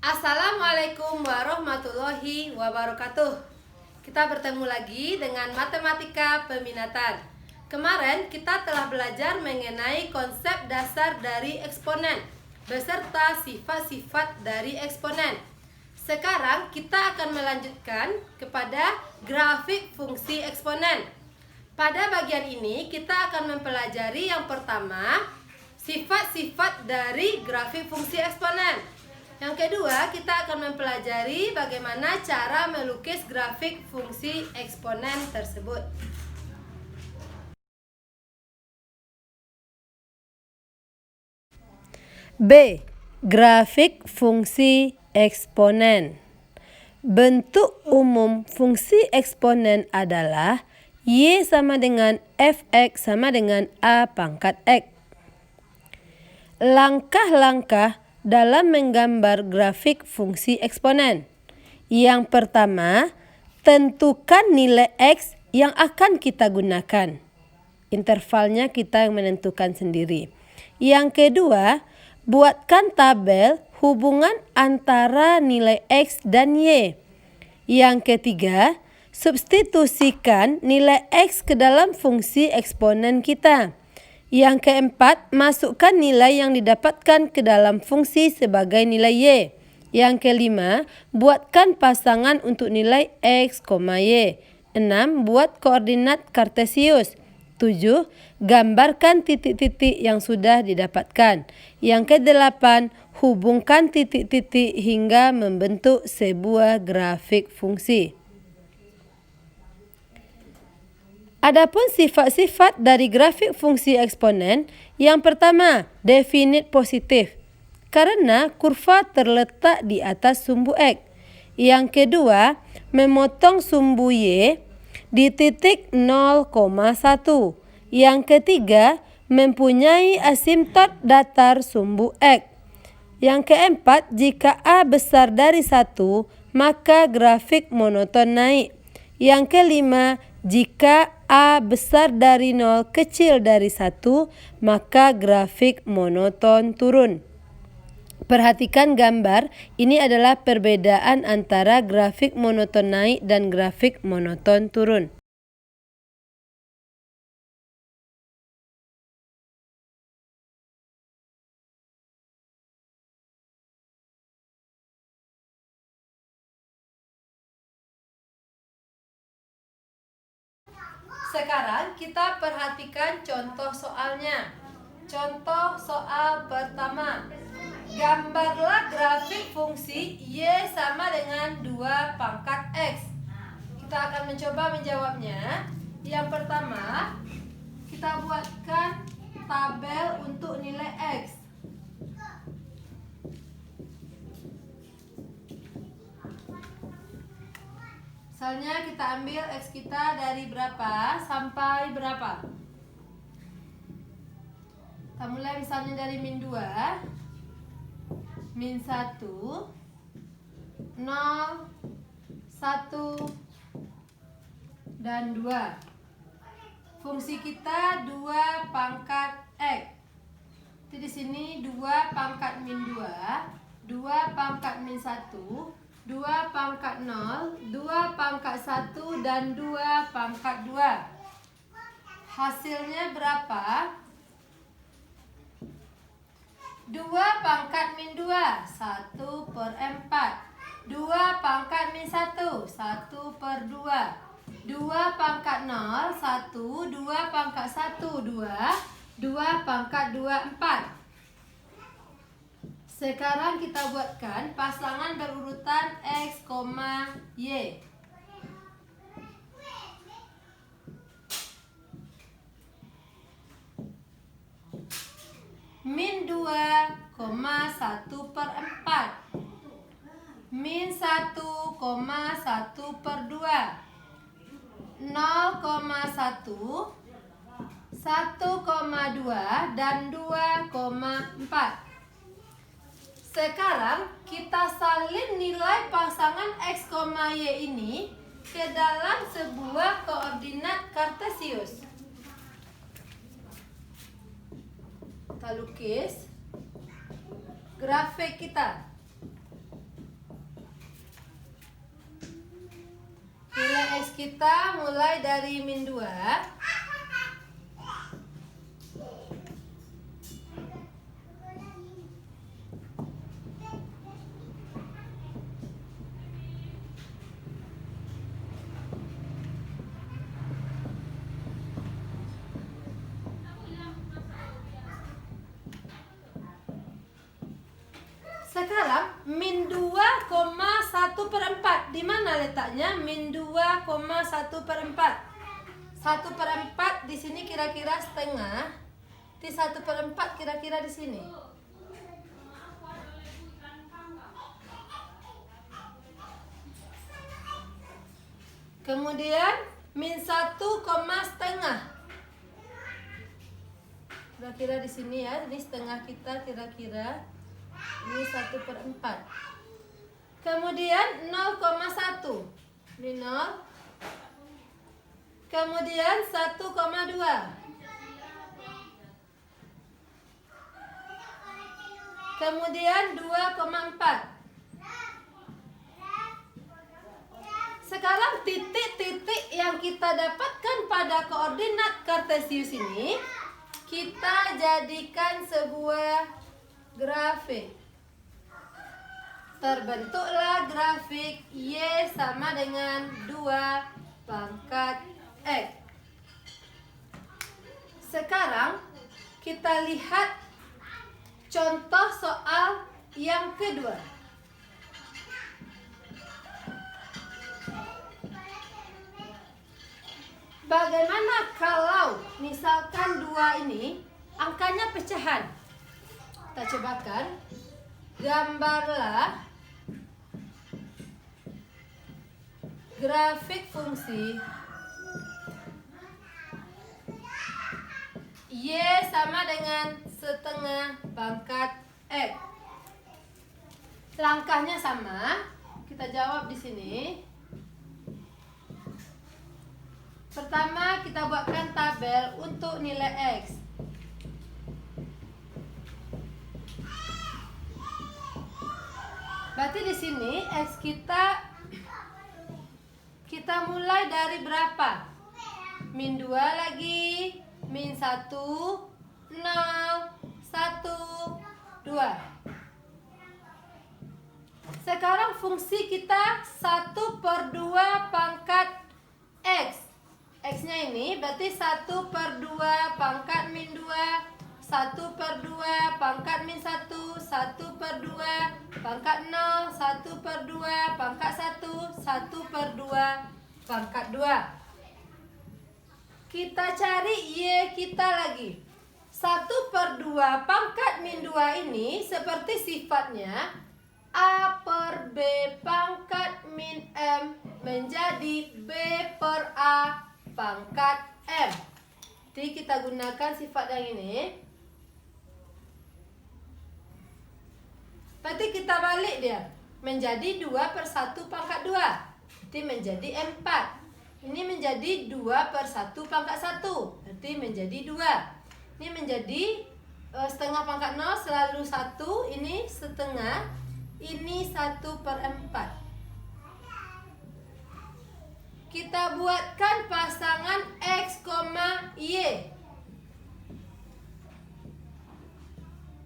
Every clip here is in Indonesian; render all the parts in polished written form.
Assalamualaikum warahmatullahi wabarakatuh. Kita bertemu lagi dengan matematika peminatan. Kemarin kita telah belajar mengenai konsep dasar dari eksponen beserta sifat-sifat dari eksponen. Sekarang kita akan melanjutkan kepada grafik fungsi eksponen. Pada bagian ini kita akan mempelajari yang pertama, sifat-sifat dari grafik fungsi eksponen. Yang kedua, kita akan mempelajari bagaimana cara melukis grafik fungsi eksponen tersebut. B. Grafik fungsi eksponen. Bentuk umum fungsi eksponen adalah Y sama dengan Fx sama dengan A pangkat X. Langkah-langkah dalam menggambar grafik fungsi eksponen. Yang pertama, tentukan nilai X yang akan kita gunakan. Intervalnya kita yang menentukan sendiri. Yang kedua, buatkan tabel hubungan antara nilai X dan Y. Yang ketiga, substitusikan nilai X ke dalam fungsi eksponen kita. Yang keempat, masukkan nilai yang didapatkan ke dalam fungsi sebagai nilai Y. Yang kelima, buatkan pasangan untuk nilai X, Y. 6. Buat koordinat kartesius. 7. Gambarkan titik-titik yang sudah didapatkan. Yang kedelapan, hubungkan titik-titik hingga membentuk sebuah grafik fungsi. Adapun sifat-sifat dari grafik fungsi eksponen, yang pertama, definit positif, karena kurva terletak di atas sumbu X. Yang kedua, memotong sumbu Y di titik 0,1. Yang ketiga, mempunyai asimtot datar sumbu X. Yang keempat, jika A besar dari 1, maka grafik monoton naik. Yang kelima, jika A besar dari 0 kecil dari 1, maka grafik monoton turun. Perhatikan gambar, ini adalah perbedaan antara grafik monoton naik dan grafik monoton turun. Sekarang kita perhatikan contoh soalnya. Contoh soal pertama. Gambarlah grafik fungsi Y sama dengan 2 pangkat X. Kita akan mencoba menjawabnya. Yang pertama, kita buatkan tabel untuk nilai X. Misalnya kita ambil X kita dari berapa sampai berapa. Kita mulai misalnya dari min 2, min 1, 0, 1, dan 2. Fungsi kita 2 pangkat X. Jadi di sini 2 pangkat min 2, 2 pangkat min 1, 2 pangkat 0, 2 pangkat 1, dan 2 pangkat 2. Hasilnya berapa? 2 pangkat min 2, 1 per 4. 2 pangkat min 1, 1 per 2. 2 pangkat 0, 1. 2 pangkat 1, 2. 2 pangkat 2, 4. Sekarang kita buatkan pasangan berurutan X, Y. Min 2, 1 per 4. Min 1, 1 per 2. 0,1, 1,2, dan 2,4. Sekarang kita salin nilai pasangan X, Y ini ke dalam sebuah koordinat kartesius. Kita lukis grafik kita. X kita mulai dari min 2. Sekarang min 2,1/4. Di mana letaknya min 2,1/4? 1/4 di sini kira-kira setengah. Di 1/4 kira-kira di sini. Kemudian min 1,5. Kira-kira di sini ya. Ini setengah kita kira-kira. Ini 1/4. Kemudian 0,1. Ini 0. Kemudian 1,2. Kemudian 2,4. Sekarang titik-titik yang kita dapatkan pada koordinat kartesius ini kita jadikan sebuah grafik. Terbentuklah grafik Y sama dengan 2 pangkat X. Sekarang kita lihat contoh soal yang kedua. Bagaimana kalau misalkan 2 ini angkanya pecahan? Kita cobakan. Gambarlah grafik fungsi Y sama dengan setengah pangkat X. Langkahnya sama. Kita jawab di sini. Pertama kita buatkan tabel untuk nilai X. Berarti di sini X kita mulai dari berapa? Min 2 lagi, min 1, 0, 1, 2. Sekarang fungsi kita 1/2 pangkat X. X-nya ini berarti 1/2 pangkat min 2, 1/2 pangkat min 1, 1/2 pangkat 0, 1/2 pangkat 1, 1/2 pangkat 2. Kita cari Y kita lagi. 1/2 pangkat min 2 ini seperti sifatnya A/B pangkat min M menjadi B/A pangkat M. Jadi kita gunakan sifat yang ini. Berarti kita balik dia. Menjadi 2/1 pangkat 2. Berarti menjadi 4. Ini menjadi 2/1 pangkat 1. Berarti menjadi 2. Ini menjadi setengah pangkat 0 selalu 1. Ini setengah. Ini 1/4. Kita buatkan pasangan X, Y.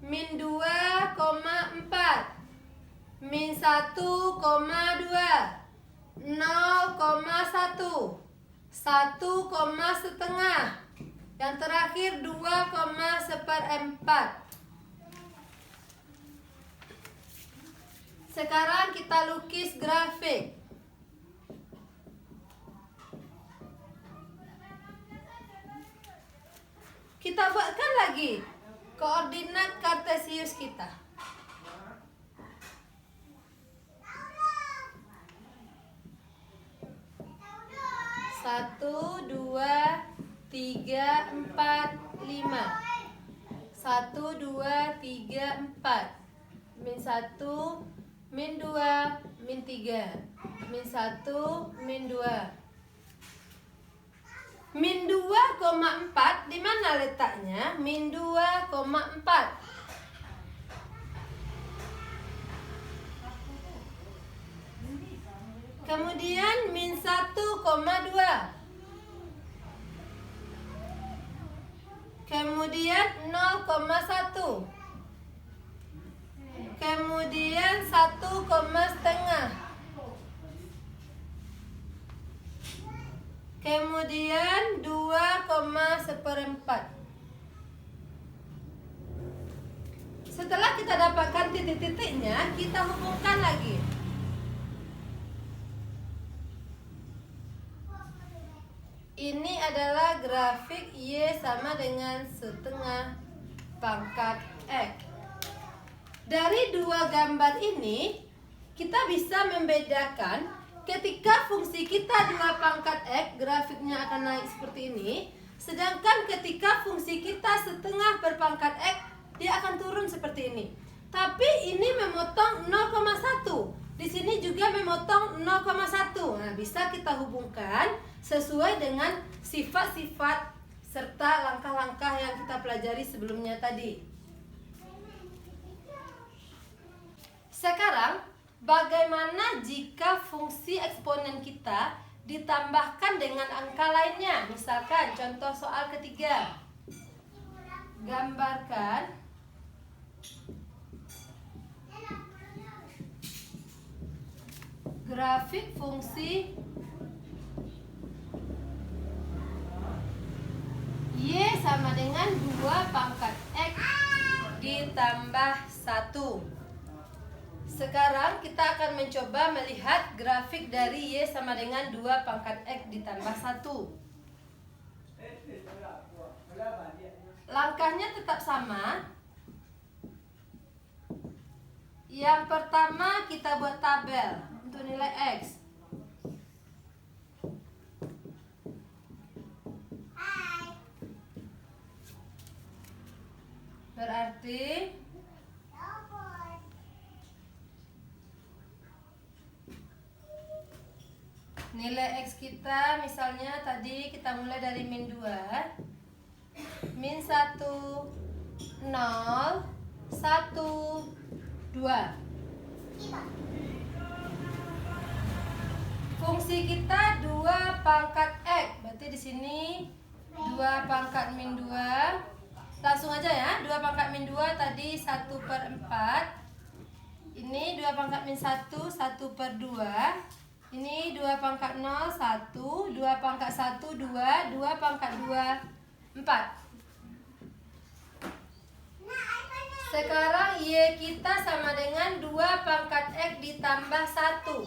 Min 2,4. Min 1,2. 0,1. 1,5. Yang terakhir 2,4. Sekarang kita lukis grafik. Kita buatkan lagi koordinat kartesius kita. Satu, 2, 3, 4, 5. 1, 2, 3, 4. Min 1, min 2, min 3. Min 1, min 2. Min 2,4 di mana letaknya? Min 2,4. Kemudian min 1,2. Kemudian 0,1. Kemudian 1,5. Kemudian 2,1/4. Setelah kita dapatkan titik-titiknya, kita hubungkan lagi. Ini adalah grafik Y sama dengan setengah pangkat X. Dari dua gambar ini, kita bisa membedakan ketika fungsi kita 2 pangkat X, grafiknya akan naik seperti ini. Sedangkan ketika fungsi kita setengah berpangkat X, dia akan turun seperti ini. Tapi ini memotong 0,1. Di sini juga memotong 0,1. Nah, bisa kita hubungkan sesuai dengan sifat-sifat serta langkah-langkah yang kita pelajari sebelumnya tadi. Sekarang, bagaimana jika fungsi eksponen kita ditambahkan dengan angka lainnya? Misalkan contoh soal ketiga. Gambarkan grafik fungsi Y sama dengan 2 pangkat X ditambah 1. Sekarang kita akan mencoba melihat grafik dari Y sama dengan 2 pangkat X ditambah 1. Langkahnya tetap sama. Yang pertama kita buat tabel untuk nilai X. Berarti nilai X kita misalnya tadi kita mulai dari min 2, min 1, 0, 1, 2. Fungsi kita 2 pangkat X. Berarti di sini 2 pangkat min 2. Langsung aja ya, 2 pangkat min 2 tadi 1/4. Ini 2 pangkat min 1, 1/2. Ini 2 pangkat 0, 1, 2 pangkat 1, 2, 2 pangkat 2, 4. Sekarang Y kita sama dengan 2 pangkat X ditambah 1.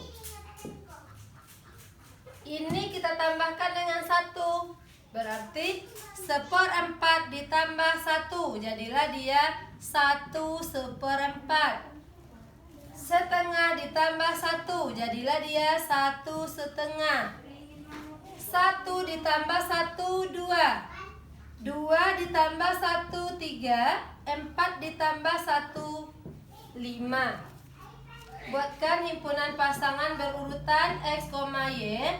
Ini kita tambahkan dengan 1. Berarti 1/4 ditambah 1. Jadilah dia 1/4. Setengah ditambah 1. Jadilah dia 1/2. 1 ditambah 1, 2. 2 ditambah 1, 3. 4 ditambah 1, 5. Buatkan himpunan pasangan berurutan X, Y.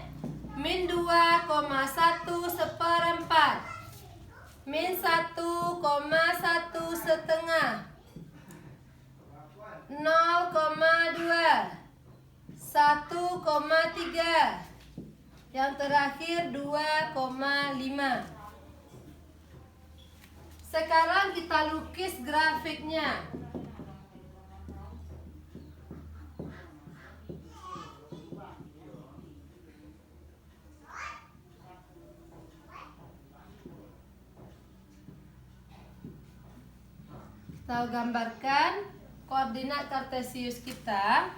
Min 2,1/4. Min 1,1/2. 0,2. 1,3. Yang terakhir 2,5. Sekarang kita lukis grafiknya. Kita gambarkan koordinat kartesius kita.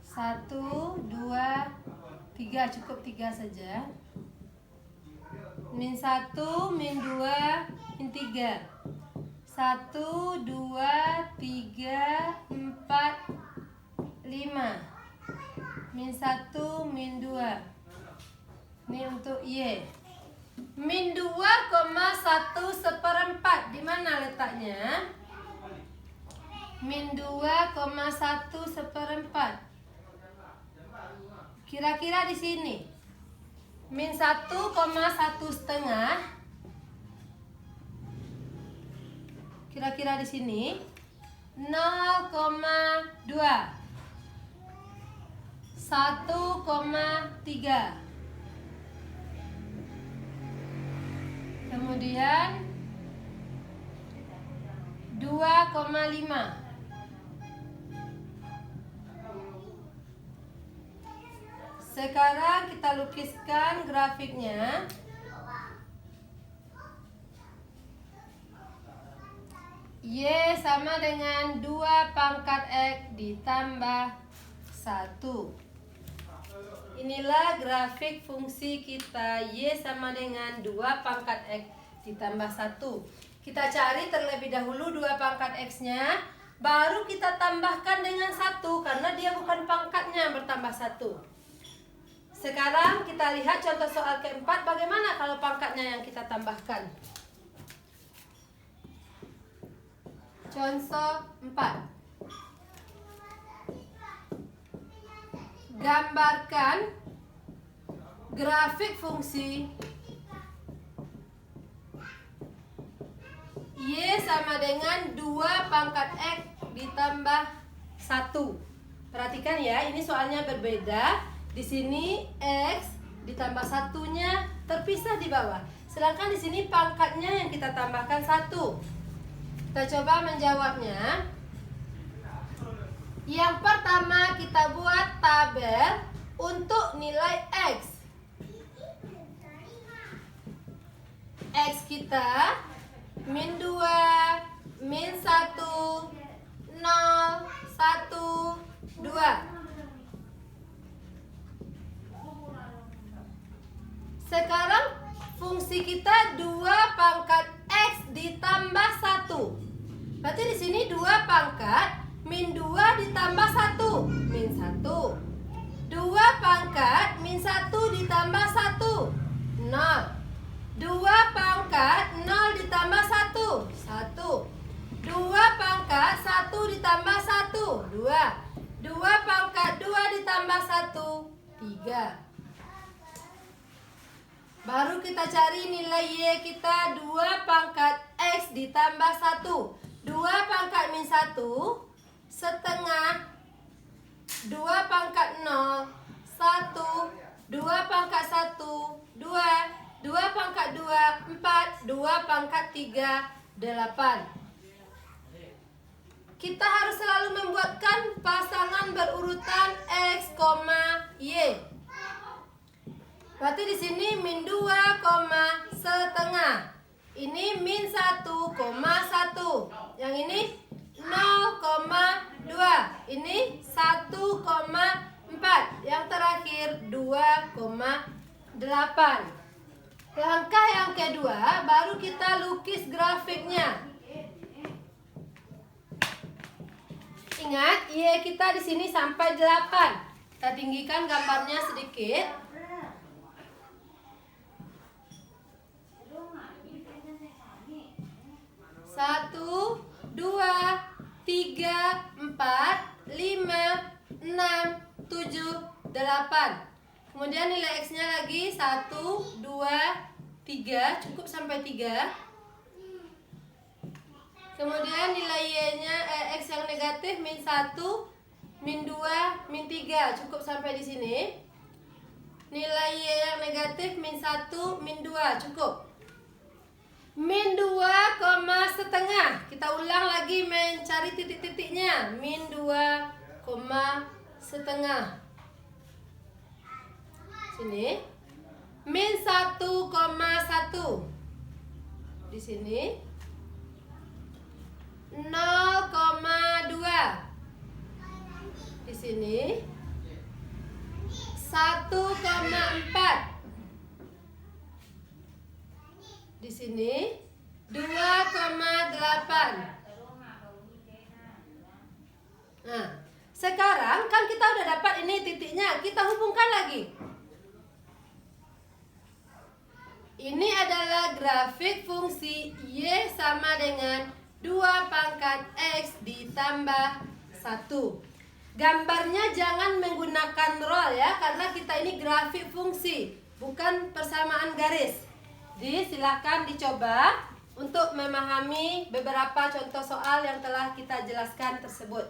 1, 2, 3, cukup 3 saja. Min 1, min 2, min 3. 1, 2, 3, 4, 5. Min 1, min 2. Ini untuk Y. Min 2,1/4. Di mana letaknya? Min 2,1/4. Kira-kira di sini. Min 1,1/2. Kira-kira di sini. 0,2. 1,3. Kemudian 2,5. Sekarang kita lukiskan grafiknya. Y sama dengan 2 pangkat X ditambah 1. Inilah grafik fungsi kita. Y sama dengan 2 pangkat X ditambah 1. Kita cari terlebih dahulu 2 pangkat X-nya, baru kita tambahkan dengan 1 karena dia bukan pangkatnya bertambah 1. Sekarang kita lihat contoh soal keempat, bagaimana kalau pangkatnya yang kita tambahkan. Contoh 4. Gambarkan grafik fungsi Y sama dengan 2 pangkat X ditambah 1. Perhatikan ya, ini soalnya berbeda. Di sini X ditambah 1-nya terpisah di bawah. Sedangkan di sini pangkatnya yang kita tambahkan 1. Kita coba menjawabnya. Yang pertama kita buat tabel untuk nilai X. X kita min 2, min 1, 0, 1, 2. Sekarang fungsi kita 2 pangkat X ditambah 1. Berarti di sini 2 pangkat min 2 ditambah 1, min 1. 2 pangkat min 1 ditambah 1, 0. 2 pangkat 0 ditambah 1, 1. 2 pangkat 1 ditambah 1, 2. 2 pangkat 2 ditambah 1, 3. Baru kita cari nilai Y kita. 2 pangkat X ditambah 1. 2 pangkat min 1 setengah 2 pangkat 0, 1. 2 pangkat 1, 2. 2 pangkat 2, 4. 2 pangkat 3, 8. Kita harus selalu membuatkan pasangan berurutan X, Y. Berarti di sini min 2, setengah. Ini min 1, 1. Yang ini 0,2. Ini 1,4. Yang terakhir 2,8. Langkah yang kedua, baru kita lukis grafiknya. Ingat, Y kita di sini sampai 8. Kita tinggikan gambarnya sedikit. 1, 2, 3, 4, 5, 6, 7, 8. Kemudian nilai X-nya lagi 1, 2, 3. Cukup sampai 3. Kemudian nilai Y-nya X yang negatif min 1, min 2, min 3. Cukup sampai di sini. Nilai Y yang negatif min 1, min 2. Cukup. Min 2, setengah. Kita ulang lagi mencari titik-titiknya. Min 2, setengah. Sini. Min 1,1. Di sini. 0,2. Di sini. 1,4. Di sini 2,8. Nah, sekarang kan kita udah dapat ini titiknya. Kita hubungkan lagi. Ini adalah grafik fungsi Y sama dengan 2 pangkat X ditambah 1. Gambarnya jangan menggunakan roll ya, karena kita ini grafik fungsi, bukan persamaan garis. Jadi silakan dicoba untuk memahami beberapa contoh soal yang telah kita jelaskan tersebut.